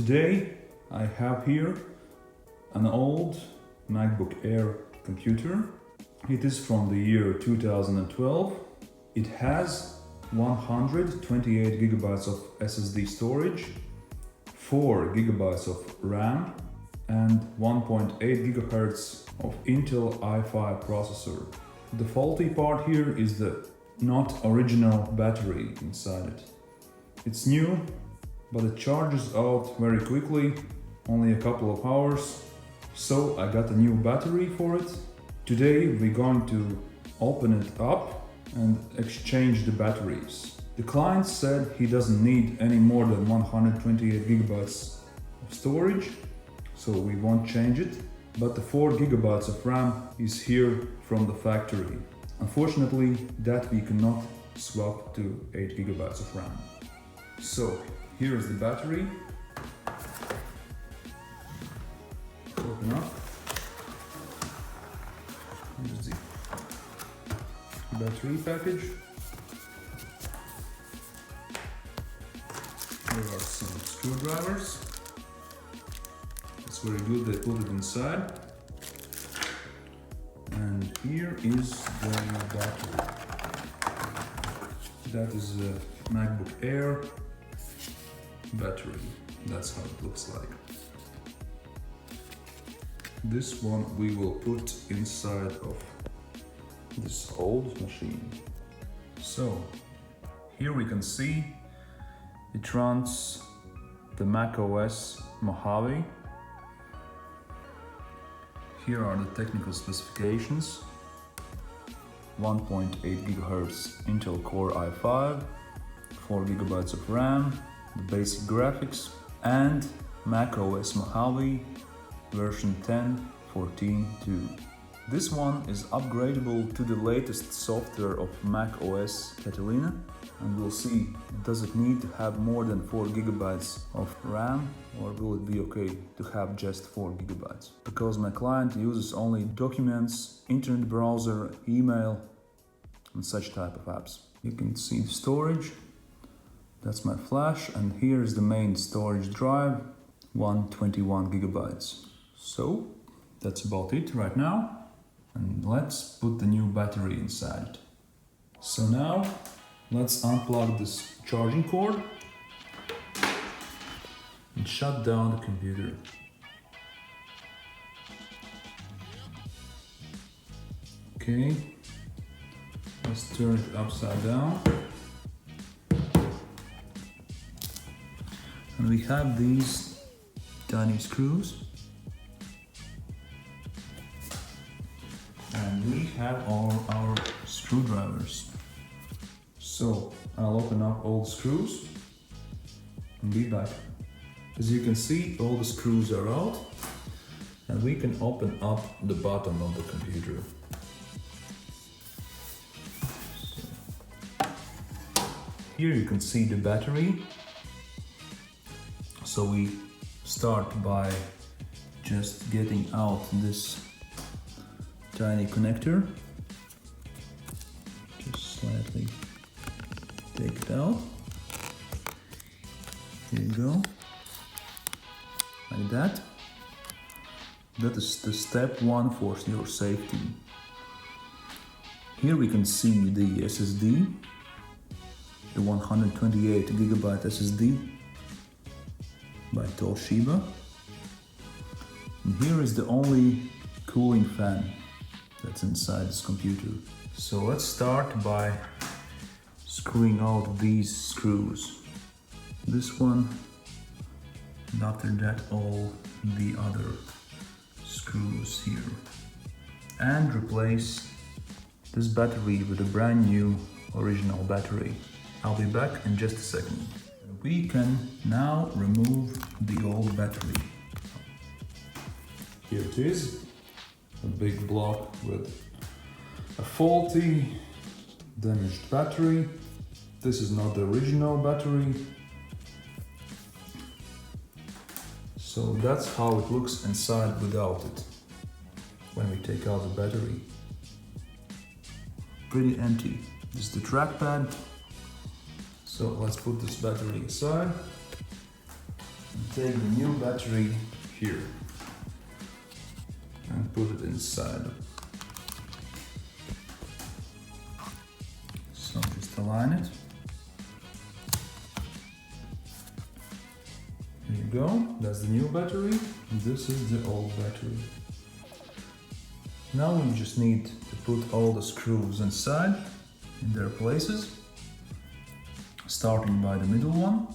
Today I have here an old MacBook Air computer. It is from the year 2012. It has 128 gigabytes of SSD storage, 4 gigabytes of RAM, and 1.8 gigahertz of Intel i5 processor. The faulty part here is the not original battery inside it. It's new, but it charges out very quickly, only a couple of hours. So I got a new battery for it. Today we're going to open it up and exchange the batteries. The client said he doesn't need any more than 128 gigabytes of storage, so we won't change it. But the 4 gigabytes of RAM is here from the factory. Unfortunately, that we cannot swap to 8 gigabytes of RAM. So here is the battery. Open up. Here's the battery package. There are some screwdrivers. It's very good they put it inside. And here is the battery. That is a MacBook Air battery. That's how it looks like. This one we will put inside of this old machine. So here we can see it runs the macOS Mojave. Here are the technical specifications. 1.8 gigahertz Intel Core i5, 4 gigabytes of RAM, the basic graphics, and macOS Mojave version 10.14.2. This one is upgradable to the latest software of macOS Catalina, and we'll see, does it need to have more than 4 gigabytes of RAM, or will it be okay to have just 4 gigabytes? Because my client uses only documents, internet browser, email, and such type of apps. You can see the storage. That's my flash, and here is the main storage drive, 121 gigabytes. So that's about it right now, and let's put the new battery inside. So now let's unplug this charging cord and shut down the computer. Okay, let's turn it upside down. And we have these tiny screws. And we have all our screwdrivers. So I'll open up all the screws and be back. As you can see, all the screws are out, and we can open up the bottom of the computer. So, here you can see the battery. So we start by just getting out this tiny connector. Just slightly take it out. Here you go. Like that. That is the step 1 for your safety. Here we can see the SSD, the 128 gigabyte SSD by Toshiba. And here is the only cooling fan that's inside this computer. So let's start by screwing out these screws. This one, and after that all the other screws here. And replace this battery with a brand new original battery. I'll be back in just a second. We can now remove the old battery. Here it is, a big block with a faulty, damaged battery. This is not the original battery. So that's how it looks inside without it, when we take out the battery. Pretty empty. This is the trackpad. So let's put this battery aside. Take the new battery here and put it inside. So just align it. There you go, that's the new battery, this is the old battery. Now we just need to put all the screws inside in their places, starting by the middle one.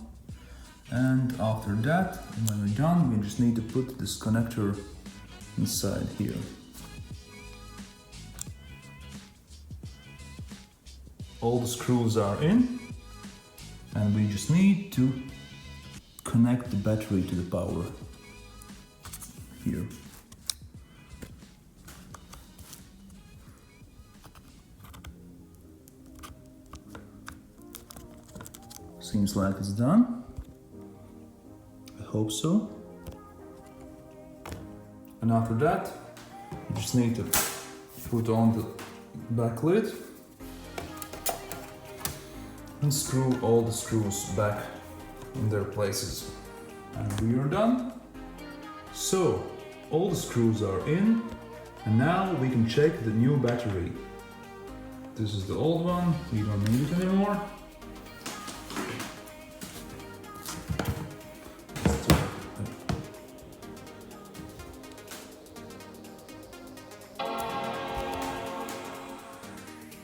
And after that, when we're done, we just need to put this connector inside here. All the screws are in, and we just need to connect the battery to the power here. Seems like it's done. I hope so. And after that, you just need to put on the back lid and screw all the screws back in their places. And we are done. So, all the screws are in, and now we can check the new battery. This is the old one, we don't need it anymore.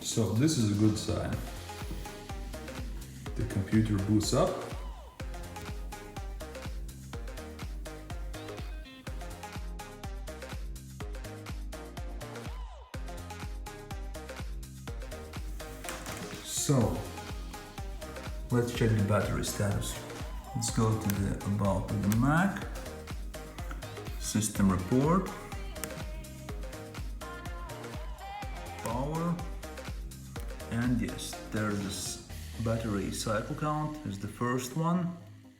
So this is a good sign. The computer boots up. So let's check the battery status. Let's go to the About the Mac, System Report, Power. And yes, there's this battery cycle count is the first one,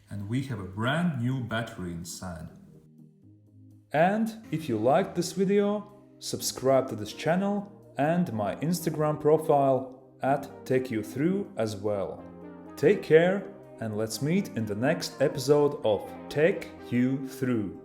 and we have a brand new battery inside. And if you liked this video, subscribe to this channel and my Instagram profile @TakeYouThrough as well. Take care, and let's meet in the next episode of Take You Through.